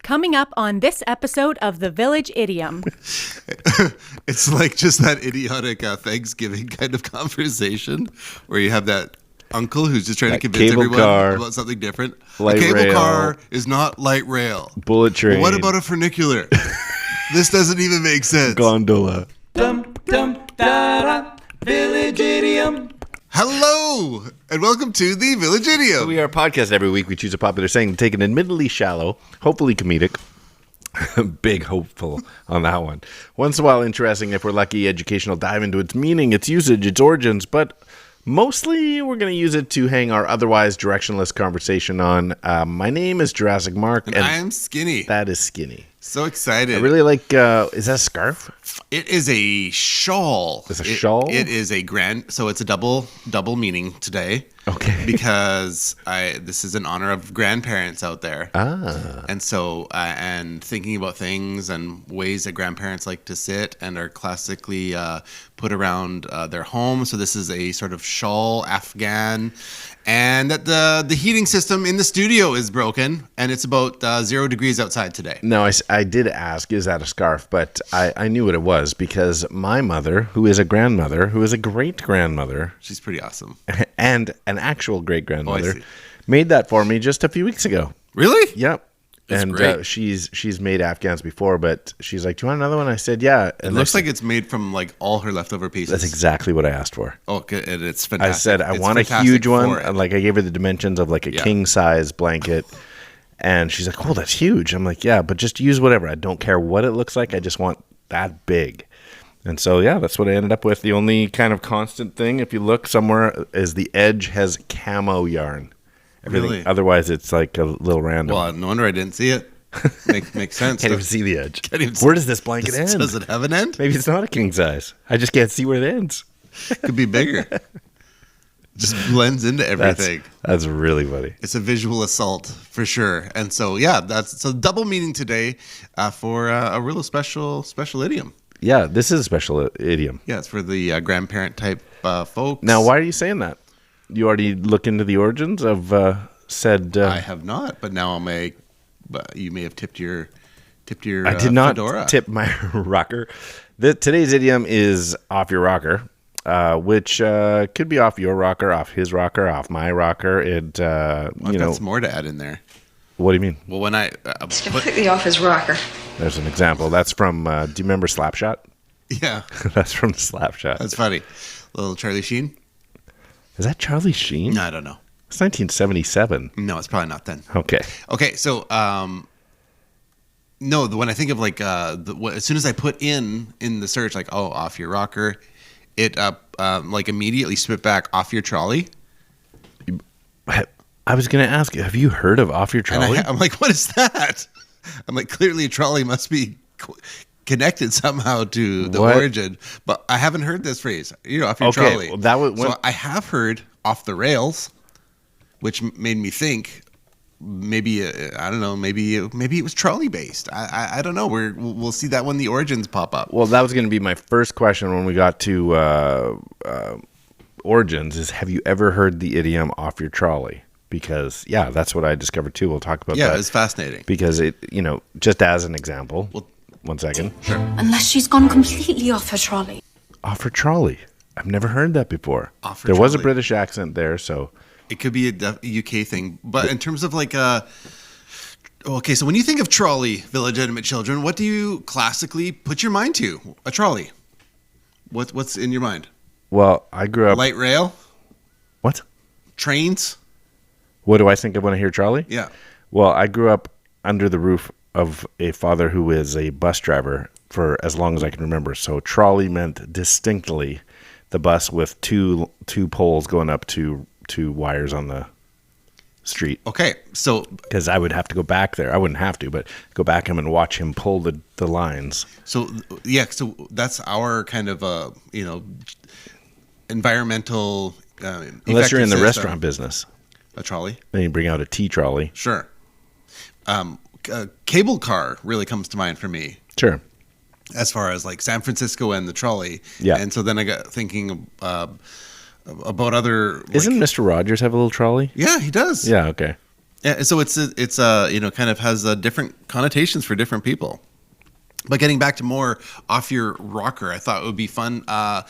Coming up on this episode of the Village Idiom. It's like just that idiotic Thanksgiving kind of conversation where you have that uncle who's just trying to convince everyone about something different. A cable rail, car is not light rail. Bullet train. Well, what about a funicular? This doesn't even make sense. Gondola. Dum dum da da. Village Idiom. Hello, and welcome to the Village Idiom. We are a podcast every week. We choose a popular saying to take an admittedly shallow, hopefully comedic, big hopeful on that one. Once in a while, interesting, if we're lucky, educational dive into its meaning, its usage, its origins, but mostly we're going to use it to hang our otherwise directionless conversation on. My name is Jurassic Mark. And I am Skinny. That is Skinny. So excited. I really like, is that a scarf? It is a shawl. It's a shawl? It is a so it's a double meaning today. Okay. Because this is in honor of grandparents out there. Ah. And so, and thinking about things and ways that grandparents like to sit and are classically put around their home. So this is a sort of shawl Afghan. And that the heating system in the studio is broken, and it's about 0 degrees outside today. No, I did ask, is that a scarf? But I knew what it was because my mother, who is a grandmother, who is a great-grandmother. She's pretty awesome. And an actual great-grandmother, see. made that for me just a few weeks ago. Really? Yep. That's and great. She's made Afghans before, but she's like, do you want another one? I said, yeah. It looks like it's made from like all her leftover pieces. That's exactly what I asked for. Oh, good. And it's fantastic. I said, I It's want a fantastic huge one. for it. And like I gave her the dimensions of like a king-size blanket. And she's like, oh, that's huge. I'm like, yeah, but just use whatever. I don't care what it looks like. I just want that big. And so, yeah, that's what I ended up with. The only kind of constant thing, if you look somewhere, is the edge has camo yarn. Everything. Really? Otherwise, it's like a little random. Well, no wonder I didn't see it. Makes sense. Can't even see the edge. Can't even see- Where does this blanket end? Does it have an end? Maybe it's not a king size. I just can't see where it ends. Could be bigger. Just blends into everything. That's really funny. It's a visual assault for sure. And so, yeah, that's so double meaning today for a real special idiom. Yeah, this is a special idiom. Yeah, it's for the grandparent type folks. Now, why are you saying that? You already look into the origins of said. I have not, but now you may have tipped your. I did not fedora. tip my rocker. Today's idiom is Off.Your.Rocker, which could be off your rocker, off his rocker, off my rocker. I've got some more to add in there. What do you mean? Well, when It's completely off his rocker. There's an example. That's from. Do you remember Slapshot? yeah, That's from Slapshot. that's funny. Little Charlie Sheen. Is that Charlie Sheen? No, I don't know. It's 1977. No, it's probably not then. Okay. Okay, so no, when I think of like as soon as I put in the search like off your rocker, it like immediately spit back off your trolley. I was going to ask, have you heard of Off Your Trolley? And I'm like, what is that? I'm like, clearly a trolley must be connected somehow to the origin, but I haven't heard this phrase. Off your trolley. Well, that was so I have heard off the rails, which made me think maybe I don't know, maybe it was trolley based. I don't know. We'll see that when the origins pop up. Well, that was going to be my first question when we got to origins. Is have you ever heard the idiom "off your trolley"? Because that's what I discovered too. We'll talk about that. Yeah, it's fascinating. Because it, just as an example. Well, 1 second. Sure. Unless she's gone completely off her trolley. Off her trolley. I've never heard that before. Off her there was a trolley. British accent there, so. It could be a UK thing, but in terms of like okay, so when you think of trolley, illegitimate children, what do you classically put your mind to? A trolley. What's in your mind? Well, I grew up. Light rail, What? trains. What do I think of when I hear trolley? Yeah. Well, I grew up under the roof of a father who is a bus driver for as long as I can remember. So trolley meant distinctly the bus with two poles going up to wires on the street. Okay, so Because I would have to go back there. I wouldn't have to, but go back him and watch him pull the lines. so that's our kind of environmental. Unless you're in the effective system. restaurant business. A trolley. Then you bring out a tea trolley. Sure. Cable car really comes to mind for me. Sure. As far as like San Francisco and the trolley. Yeah. And so then I got thinking about other. Isn't Mr. Rogers have a little trolley? Yeah, he does. Yeah, okay. Yeah, so it's kind of has different connotations for different people. But getting back to more Off Your Rocker, I thought it would be fun. I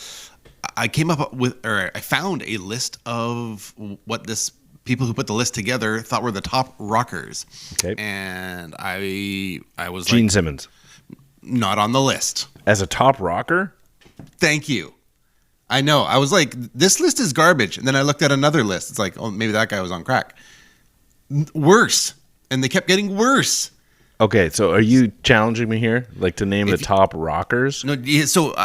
found a list of what people who put the list together thought were the top rockers. Okay. And I was Gene Simmons. Not on the list. As a top rocker? Thank you. I know. I was like, this list is garbage. And then I looked at another list. It's like, oh, maybe that guy was on crack. Worse. And they kept getting worse. Okay, so are you challenging me here, like to name the top rockers? No, so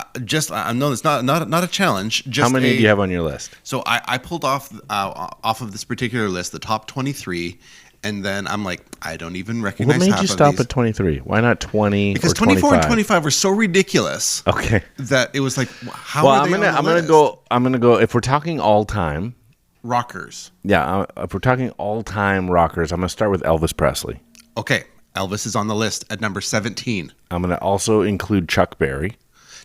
no, it's not a challenge. Just how many do you have on your list? So I pulled off of this particular list the top 23, and then I'm like, I don't even recognize. What made half you of stop these. at 23? Why not 20? Because or 25? 24 and 25 were so ridiculous. Okay, that it was like, how well, are they I'm gonna go. If we're talking all time rockers. Yeah, if we're talking all time rockers, I'm gonna start with Elvis Presley. Okay. Elvis is on the list at number 17. I'm going to also include Chuck Berry.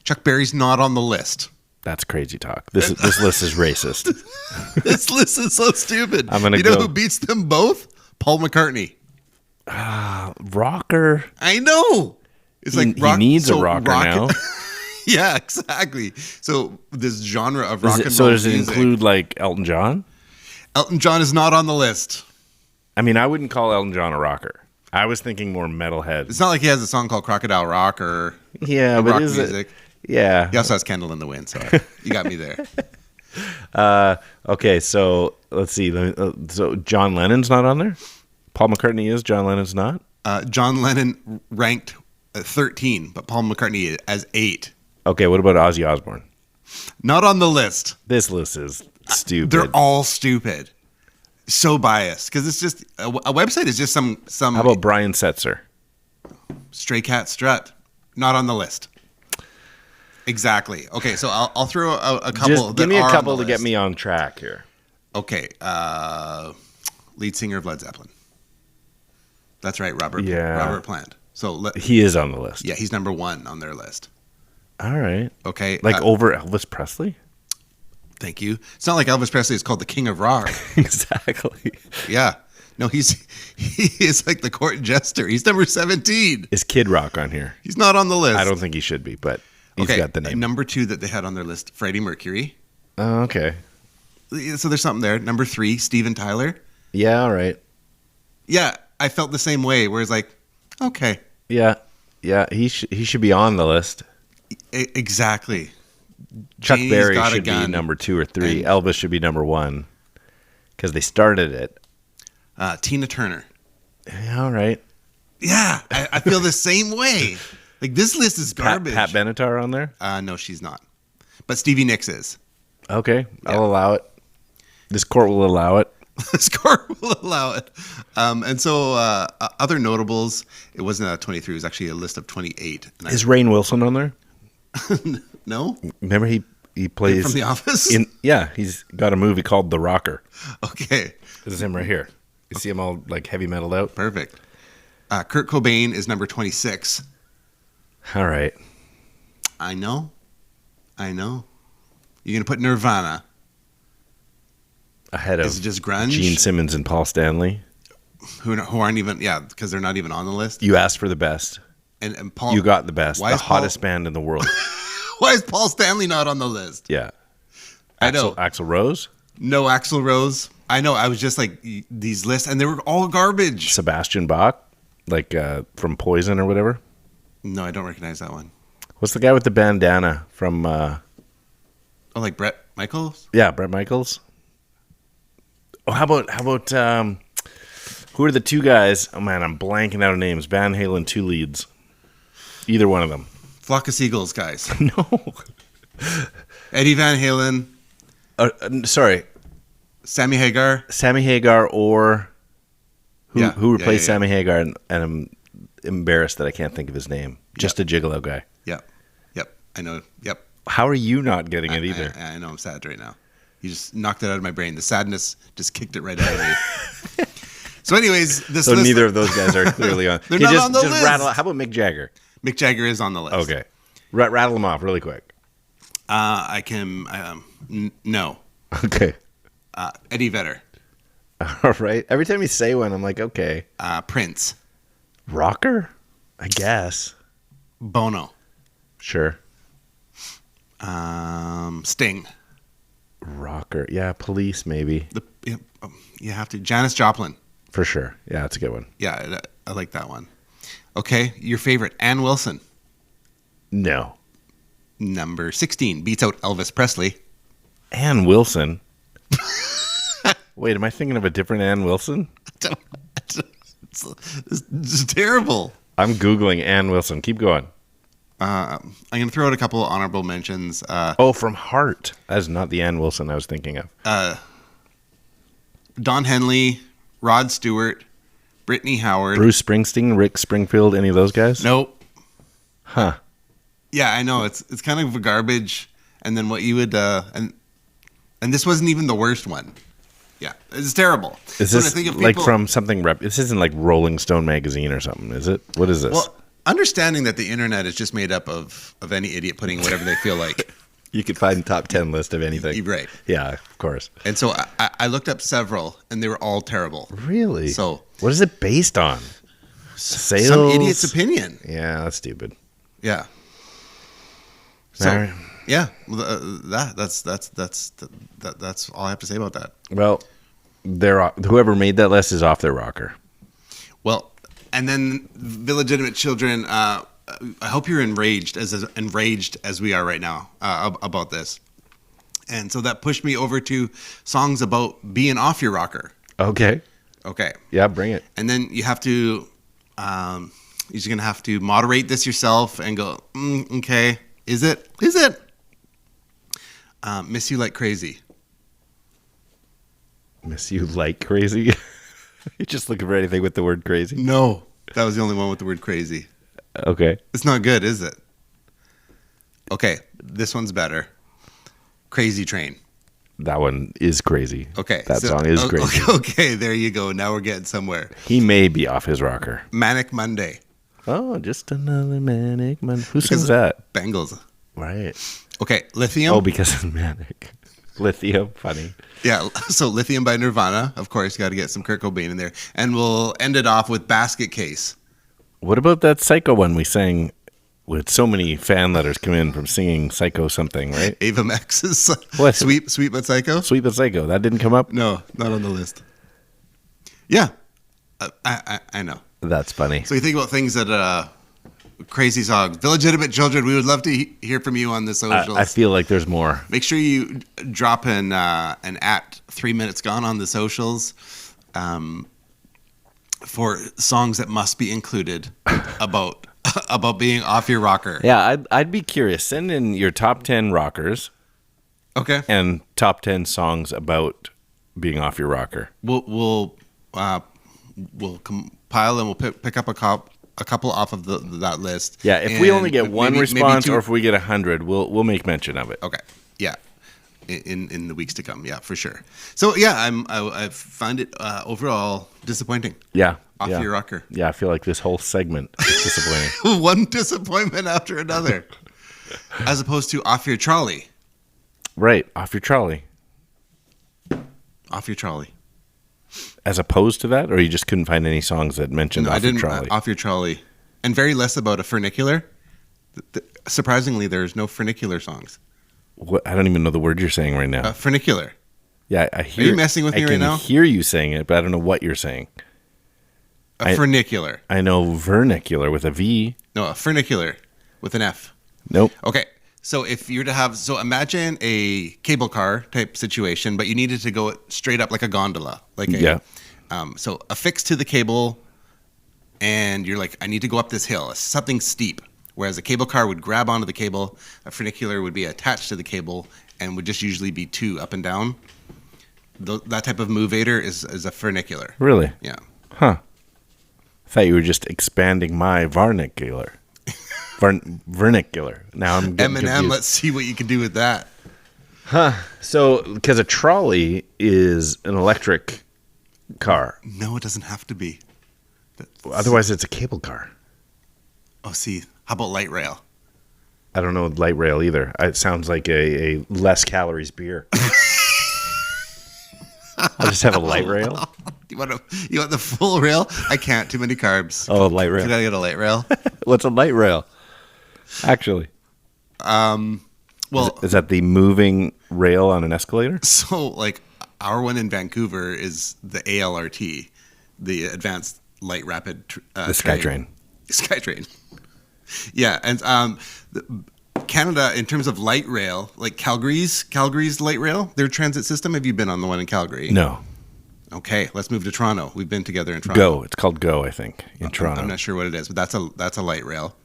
Chuck Berry's not on the list. That's crazy talk. This list is racist. This list is so stupid. I'm gonna know who beats them both? Paul McCartney. Rocker. I know. It's like he needs a rocker now. Yeah, exactly. So this genre of rock and roll. So does it music, include like Elton John? Elton John is not on the list. I mean, I wouldn't call Elton John a rocker. I was thinking more metalhead. It's not like he has a song called Crocodile Rock or but rock is music. Yeah. He also has Candle in the Wind, so you got me there. Okay, so let's see. So John Lennon's not on there? Paul McCartney is, John Lennon's not? John Lennon ranked 13, but Paul McCartney as 8. Okay, what about Ozzy Osbourne? Not on the list. This list is stupid. They're all stupid. So biased because it's just a website is just some. How about Brian Setzer? Stray Cat Strut? Not on the list. Exactly. Okay, so I'll throw a couple. Just give me a couple to list. get me on track here. Okay, lead singer of Led Zeppelin. That's right, Robert Plant. So he is on the list. Yeah, he's number 1 on their list. All right. Okay, like over Elvis Presley. Thank you. It's not like Elvis Presley is called the King of Rock. Exactly. Yeah. No, he is like the court jester. He's number 17. Is Kid Rock on here? He's not on the list. I don't think he should be, but he's got the name. Number 2 that they had on their list, Freddie Mercury. Oh, okay. So there's something there. Number 3, Steven Tyler. Yeah, all right. Yeah, I felt the same way. Where it's like, okay. Yeah, he should be on the list. Exactly. Chuck Janie's Berry should be number 2 or 3. Elvis should be number 1 because they started it. Tina Turner. Yeah, all right. Yeah, I feel the same way. Like this list is garbage. Pat Benatar on there? No, she's not. But Stevie Nicks is. Okay, I'll allow it. This court will allow it. This court will allow it. And so other notables, it wasn't a 23. It was actually a list of 28. Is Rainn Wilson on there? No. Remember he plays from The Office. He's got a movie called The Rocker. Okay, this is him right here. You see him all like heavy metaled out. Perfect. Kurt Cobain is number 26. All right. I know. You're gonna put Nirvana ahead of is it just grunge? Gene Simmons and Paul Stanley, who aren't even because they're not even on the list. You asked for the best. And Paul, you got the best, the hottest band in the world. Why is Paul Stanley not on the list? Yeah. I know. Axl Rose? No Axl Rose. I know. I was just like, these lists, and they were all garbage. Sebastian Bach, like from Poison or whatever? No, I don't recognize that one. What's the guy with the bandana from... like Bret Michaels? Yeah, Bret Michaels. Oh, how about who are the 2 guys? Oh, man, I'm blanking out of names. Van Halen 2 leads. Either one of them. Flock of Seagulls guys. No. Eddie Van Halen. Sorry. Sammy Hagar or who replaced Sammy Hagar, and I'm embarrassed that I can't think of his name. Just a Gigolo guy. Yep. I know. Yep. How are you not getting it either? I know I'm sad right now. You just knocked it out of my brain. The sadness just kicked it right out of me. So anyways, this list, neither of those guys are clearly on. They're not on the list. Rattle. How about Mick Jagger? Mick Jagger is on the list. Okay. Rattle them off really quick. I can. No. Okay. Eddie Vedder. All right. Every time you say one, I'm like, okay. Prince. Rocker? I guess. Bono. Sure. Sting. Rocker. Yeah, Police, maybe. You have to. Janis Joplin. For sure. Yeah, that's a good one. Yeah, I like that one. Okay, your favorite, Ann Wilson. No. Number 16 beats out Elvis Presley. Ann Wilson? Wait, am I thinking of a different Ann Wilson? It's terrible. I'm Googling Ann Wilson. Keep going. I'm going to throw out a couple of honorable mentions. From Heart. That's not the Ann Wilson I was thinking of. Don Henley, Rod Stewart, Brittany Howard. Bruce Springsteen, Rick Springfield, any of those guys? Nope. Huh. Yeah, I know. It's kind of a garbage. And then what you would... and this wasn't even the worst one. Yeah, it's terrible. Is So when I this think of like people- from something... This isn't like Rolling Stone magazine or something, is it? What is this? Well, understanding that the internet is just made up of any idiot putting whatever they feel like. You could find top 10 list of anything. Right. Yeah, of course. And so I looked up several, and they were all terrible. Really? So what is it based on? Sales? some idiot's opinion. Yeah, that's stupid. Yeah. So All right. yeah, that's all I have to say about that. Well, whoever made that list is off their rocker. Well, and then Village Idiom Children. I hope you're enraged as we are right now about this. And so that pushed me over to songs about being off your rocker. Okay. Okay. Yeah, bring it. And then you have to, you're just going to have to moderate this yourself and go, okay, is it? Miss You Like Crazy. Miss You Like Crazy? You're just looking for anything with the word crazy? No, that was the only one with the word crazy. Okay. It's not good, is it? Okay, this one's better. Crazy Train. That one is crazy. Okay. That song is crazy. Okay, there you go. Now we're getting somewhere. He may be off his rocker. Manic Monday. Oh, just another manic man. Who sings that? Bengals. Right. Okay, Lithium. Oh, because it's manic. Lithium, funny. Yeah, so Lithium by Nirvana. Of course, you got to get some Kurt Cobain in there. And we'll end it off with Basket Case. What about that Psycho one we sang with so many fan letters come in from singing Psycho something, right? Ava Max's What? Sweet But Psycho? Sweet but Psycho. That didn't come up? No, not on the list. Yeah, I know. That's funny. So you think about things that crazy songs. Village Idiom Children, we would love to hear from you on the socials. I feel like there's more. Make sure you drop an at 3 Minutes Gone on the socials for songs that must be included about being off your rocker. Yeah, I'd be curious. Send in your top 10 rockers Okay. and top 10 songs about being off your rocker. We'll compile and we'll pick up a couple off of that list. Yeah, if we only get one maybe response two. or if we get 100, we'll make mention of it. Okay. Yeah. In the weeks to come. Yeah, for sure. So yeah, I find it overall disappointing. Yeah. Off yeah. your rocker. Yeah, I feel like this whole segment is disappointing. One disappointment after another. As opposed to Off Your Trolley. Right, off your trolley. Off Your Trolley. As opposed to that, or you just couldn't find any songs that mentioned No, off I didn't. your trolley? Off Your Trolley. And very less about a funicular. Surprisingly, there's no funicular songs. What, I don't even know the word you're saying right now. Funicular. Yeah, I hear. Are you messing with me right now? I can hear you saying it, but I don't know what you're saying. A funicular. I know vernacular with a V. No, a funicular with an F. Nope. Okay. So if you were to have, imagine a cable car type situation, but you needed to go straight up like a gondola, Yeah. So affixed to the cable, and you're like, I need to go up this hill, something steep. Whereas a cable car would grab onto the cable, a funicular would be attached to the cable, and would just usually be two up and down. That type of movator is a funicular. Really? Yeah. Huh. I thought you were just expanding my vernacular. Vernacular. Now I'm getting Eminem, confused. let's see what you can do with that. So, because a trolley is an electric car. No, it doesn't have to be. Otherwise, it's a cable car. Oh, see, how about light rail? I don't know light rail either. It sounds like a less calories beer. I'll just have a light rail. You want the full rail? I can't. Too many carbs. Oh, light rail. Can I get a light rail? What's a light rail? Actually. Well, Is that the moving rail on an escalator? so like our one in Vancouver is the ALRT, the Advanced Light Rapid The SkyTrain. SkyTrain. Yeah, and Canada, in terms of light rail, like Calgary's light rail, their transit system. Have you been on the one in Calgary? No. Okay, let's move to Toronto. We've been together in Toronto. Go. It's called Go, I think, in Toronto. I'm not sure what it is, but that's a light rail.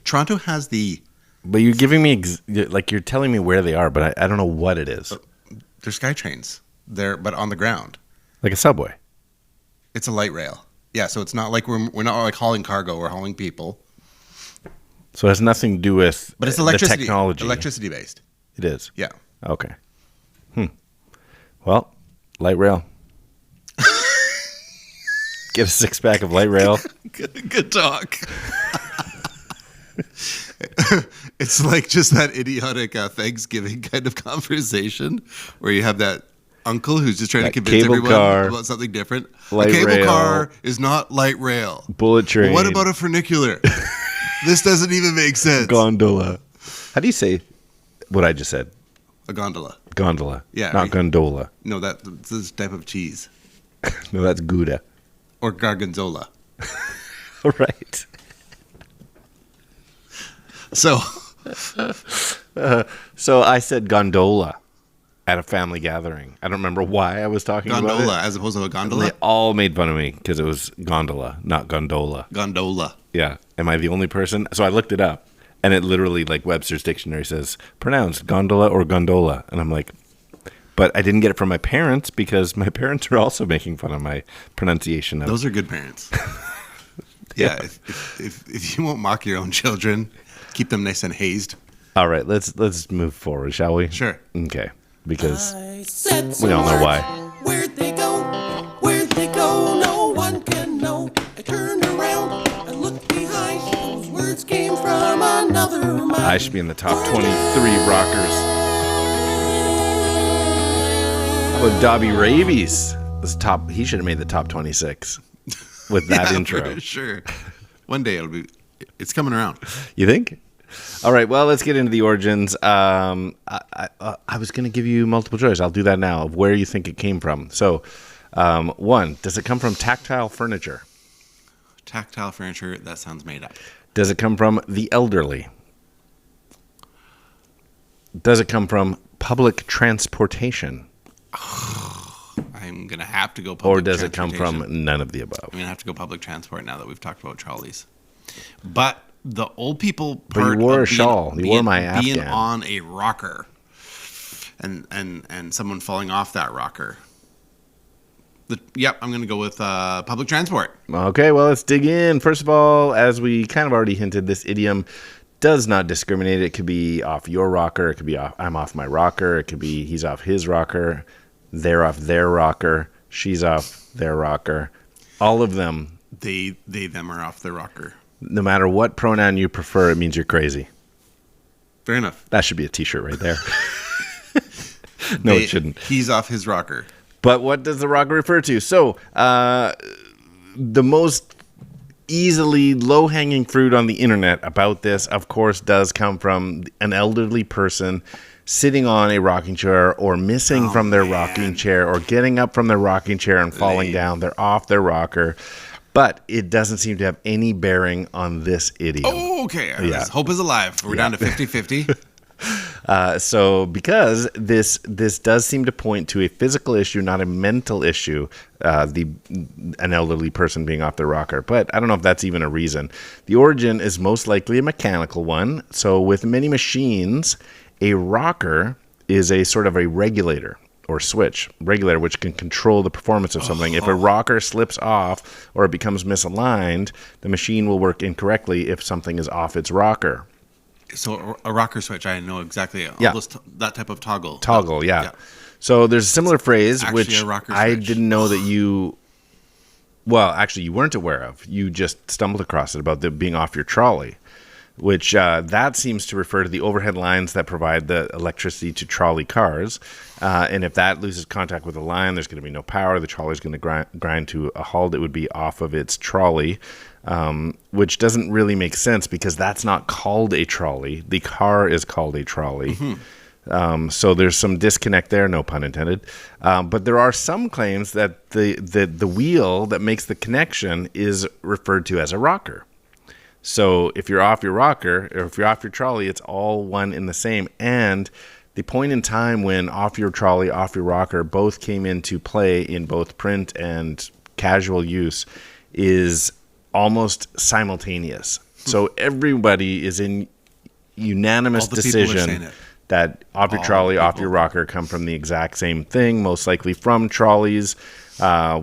Toronto has the. But you're giving me, you're telling me where they are, but I don't know what it is. They're SkyTrains. But on the ground. Like a subway. It's a light rail. Yeah, so it's not like we're not like hauling cargo. We're hauling people. So it has nothing to do with But it's electricity. the technology. Electricity based. It is? Yeah. Okay. Well, light rail. Get a 6-pack of light rail. Good talk. It's like just that idiotic Thanksgiving kind of conversation where you have that uncle who's just trying to convince everyone about something different. A cable rail, car is not light rail. Bullet train. Well, what about a funicular? This doesn't even make sense. Gondola. How do you say what I just said? A gondola. Gondola. Yeah, Not right. gondola. No, that's this type of cheese. No, that's Gouda. Or gargonzola. Right. So So I said gondola at a family gathering. I don't remember why I was talking about it. gondola as opposed to a gondola? They all made fun of me because it was gondola, not gondola. Gondola. Yeah. Am I the only person? So I looked it up, and it literally, like Webster's dictionary says, pronounced gondola or gondola. And I'm like, but I didn't get it from my parents because my parents are also making fun of my pronunciation of. Those are good parents. Yeah. If you won't mock your own children, keep them nice and hazed. All right, let's move forward, shall we? Sure. Okay. Because we all know why. Where'd they go? Where'd they go? No one can know. I turned around and looked behind. Those words came from another mind. I should be in the top 23 rockers. How about Dobby Rabies? He should have made the top 26 with that intro. For sure. One day it's coming around. You think? All right, well, let's get into the origins. I was going to give you multiple choice. I'll do that now of where you think it came from. So, one, does it come from tactile furniture? Tactile furniture, that sounds made up. Does it come from the elderly? Does it come from public transportation? I'm going to have to go public Or does it come transportation. from none of the above? I'm going to have to go public transport now that we've talked about trolleys. But the old people But part you wore of a shawl. You wore my being Afghan. on a rocker and someone falling off that rocker. Yep, I'm going to go with public transport. Okay, well, let's dig in. First of all, as we kind of already hinted, this idiom does not discriminate. It could be off your rocker. It could be I'm off my rocker. It could be he's off his rocker. They're off their rocker. She's off their rocker. All of them. They them are off their rocker. No matter what pronoun you prefer, it means you're crazy. Fair enough. That should be a t-shirt right there. No, it shouldn't. He's off his rocker. But what does the rocker refer to? So, the most easily low-hanging fruit on the internet about this, of course, does come from an elderly person sitting on a rocking chair or missing from their rocking chair or getting up from their rocking chair and falling down. They're off their rocker. But it doesn't seem to have any bearing on this idiom. Oh, okay. Yeah. Hope is alive. We're down to 50-50. So because this does seem to point to a physical issue, not a mental issue, an elderly person being off their rocker. But I don't know if that's even a reason. The origin is most likely a mechanical one. So with many machines, a rocker is a sort of a regulator or regulator, which can control the performance of something. If a rocker slips off or it becomes misaligned, the machine will work incorrectly if something is off its rocker. So a rocker switch, I know exactly. Yeah. That type of toggle. Toggle, yeah. So there's a similar phrase, Actually which a rocker I switch. didn't know that you... Well, actually, you weren't aware of. You just stumbled across it about being off your trolley. which that seems to refer to the overhead lines that provide the electricity to trolley cars. And if that loses contact with the line, there's going to be no power. The trolley is going to grind to a halt. It would be off of its trolley, which doesn't really make sense because that's not called a trolley. The car is called a trolley. Mm-hmm. So there's some disconnect there, no pun intended. But there are some claims that the wheel that makes the connection is referred to as a rocker. So if you're off your rocker or if you're off your trolley, it's all one in the same. And the point in time when off your trolley, off your rocker both came into play in both print and casual use is almost simultaneous. So everybody is in unanimous decision that off your trolley, off your rocker come from the exact same thing, most likely from trolleys,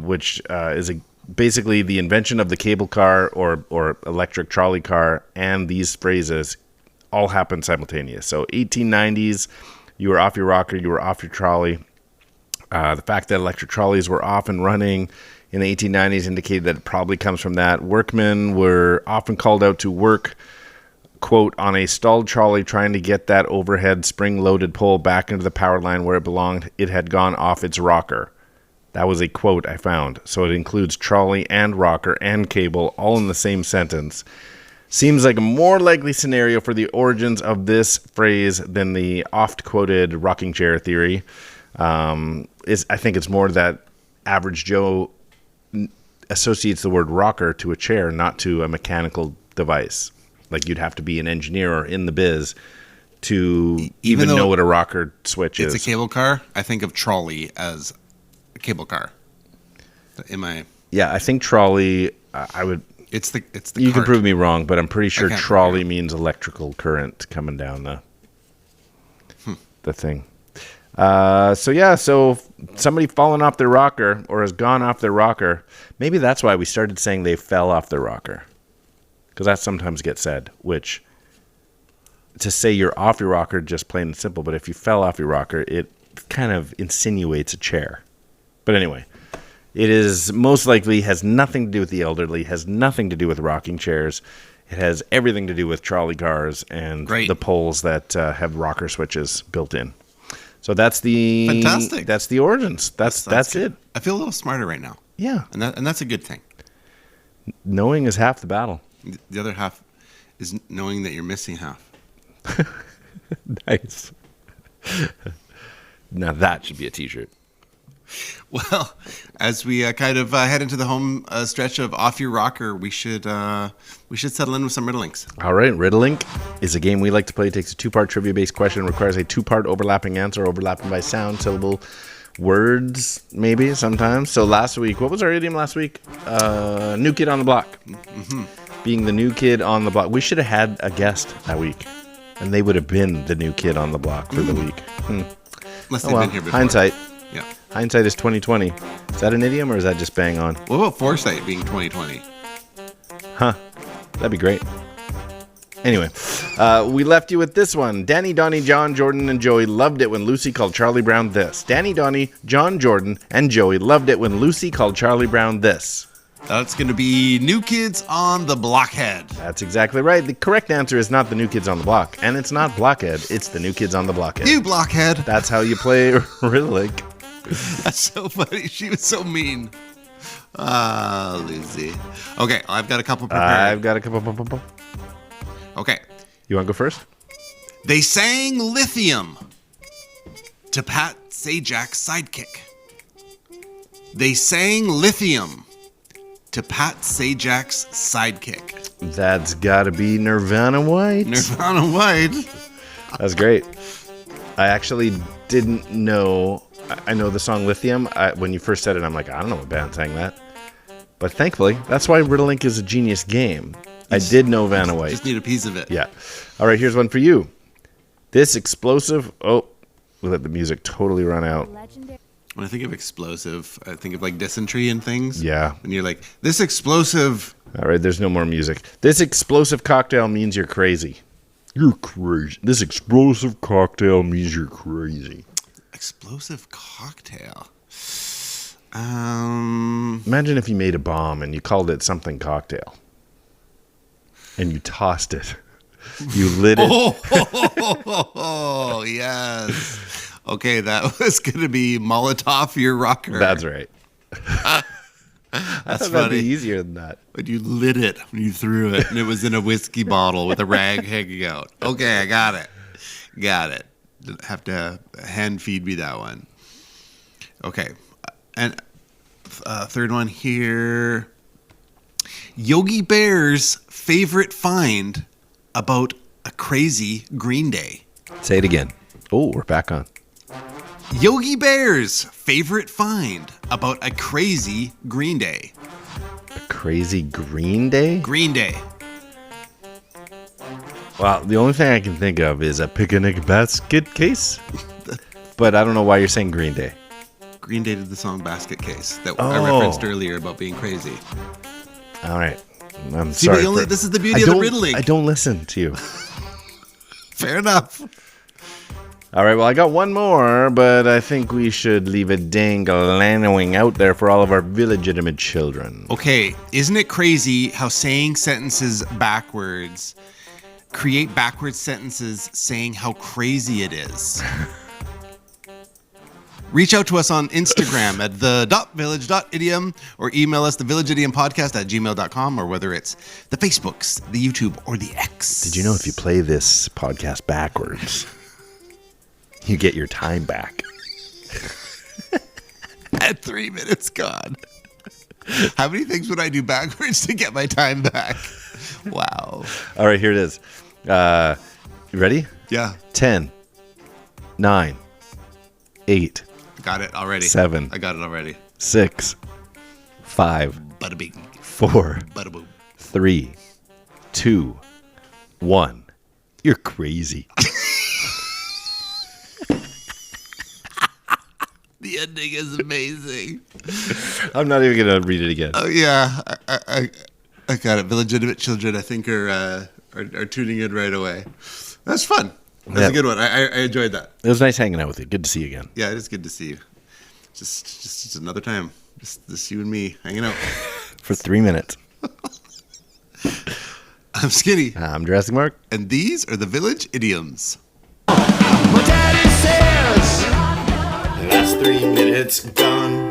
which is basically the invention of the cable car or electric trolley car, and these phrases all happen simultaneous. So 1890s, you were off your rocker, you were off your trolley. The fact that electric trolleys were off and running in the 1890s indicated that it probably comes from that. Workmen were often called out to work, quote, on a stalled trolley trying to get that overhead spring-loaded pole back into the power line where it belonged. It had gone off its rocker. That was a quote I found. So it includes trolley and rocker and cable all in the same sentence. Seems like a more likely scenario for the origins of this phrase than the oft-quoted rocking chair theory. I think it's more that average Joe associates the word rocker to a chair, not to a mechanical device. Like you'd have to be an engineer or in the biz to even know what a rocker switch is. It's a cable car. I think of trolley as a cable car. Yeah, I think trolley. I would. It's the. You can prove me wrong, but I'm pretty sure trolley means electrical current coming down the thing. So somebody fallen off their rocker or has gone off their rocker. Maybe that's why we started saying they fell off their rocker. Because that sometimes gets said, which to say you're off your rocker, just plain and simple. But if you fell off your rocker, it kind of insinuates a chair. But anyway, it is most likely has nothing to do with the elderly, has nothing to do with rocking chairs. It has everything to do with trolley cars and the poles that have rocker switches built in. So that's the fantastic. That's the origins. That's it. I feel a little smarter right now. Yeah, and that's a good thing. Knowing is half the battle. The other half is knowing that you're missing half. Nice. Now that should be a t-shirt. Well, as we kind of head into the home stretch of Off Your Rocker, we should settle in with some Riddlinks. All right, Riddlink is a game we like to play. It takes a two-part trivia-based question, requires a two-part overlapping answer, overlapping by sound, syllable, words, maybe sometimes. So last week, what was our idiom last week? New kid on the block. Mm-hmm. Being the new kid on the block. We should have had a guest that week, and they would have been the new kid on the block for the week. Unless they've been here before. Hindsight. Yeah. Hindsight is 2020. Is that an idiom or is that just bang on? What about foresight being 2020? Huh. That'd be great. Anyway, we left you with this one. Danny, Donnie, John, Jordan, and Joey loved it when Lucy called Charlie Brown this. Danny, Donnie, John, Jordan, and Joey loved it when Lucy called Charlie Brown this. That's going to be New Kids on the Blockhead. That's exactly right. The correct answer is not the New Kids on the Block, and it's not Blockhead. It's the New Kids on the Blockhead. New Blockhead. That's how you play Riddlink. That's so funny. She was so mean. Lucy. Okay, I've got a couple prepared. Okay. You want to go first? They sang Lithium to Pat Sajak's sidekick. They sang Lithium to Pat Sajak's sidekick. That's got to be Nirvana White. Nirvana White. That's great. I actually didn't know. I know the song Lithium. When you first said it, I'm like, I don't know what band sang that. But thankfully, that's why Riddlink is a genius game. I did know Vanna White. Just need a piece of it. Yeah. All right, here's one for you. This explosive... Oh, we let the music totally run out. When I think of explosive, I think of like dysentery and things. Yeah. And you're like, this explosive... All right, there's no more music. This explosive cocktail means you're crazy. You're crazy. This explosive cocktail means you're crazy. Explosive cocktail. Imagine if you made a bomb and you called it something cocktail. And you tossed it You lit it. Oh, yes. Okay, that was going to be Off.Your.Rocker. That's right. That's That'd funny. be easier than that. But you lit it when you threw it, and it was in a whiskey bottle with a rag hanging out. Okay, I got it. Got it. Didn't have to hand feed me that one. Okay. And third one here. Yogi Bear's favorite find about a crazy Green Day. Say it again. Oh, we're back on. Yogi Bear's favorite find about a crazy Green Day. A crazy Green Day? Green Day. Well, the only thing I can think of is a picnic basket case. But I don't know why you're saying Green Day. Green Day did the song Basket Case that I Oh. referenced earlier about being crazy. All right. I'm See, sorry. but this is the beauty of the riddling. I don't listen to you. Fair enough. All right, well, I got one more, but I think we should leave it dangling out there for all of our village idiom children. Okay, isn't it crazy how saying sentences backwards create backwards sentences saying how crazy it is? Reach out to us on Instagram at the.village.idiom or email us thevillageidiompodcast@gmail.com, or whether it's the Facebooks, the YouTube, or the X. Did you know if you play this podcast backwards, you get your time back? At 3 minutes gone. How many things would I do backwards to get my time back? Wow. All right, here it is. You ready? Yeah, 10, 9, 8, got it already. 7. I got it already. 6, 5, Bada bing, 4, bada boom. 3, 2, 1. You're crazy. The ending is amazing. I'm not even going to read it again. Oh yeah, I got it. Village Idiom children, I think, are tuning in right away. That's fun. That's Yeah. a good one. I enjoyed that. It was nice hanging out with you. Good to see you again. Yeah, it is good to see you. Just another time. Just you and me hanging out. For 3 minutes. I'm Skinny, I'm Jurassic Mark. and these are the Village Idioms. My daddy says that's 3 minutes gone.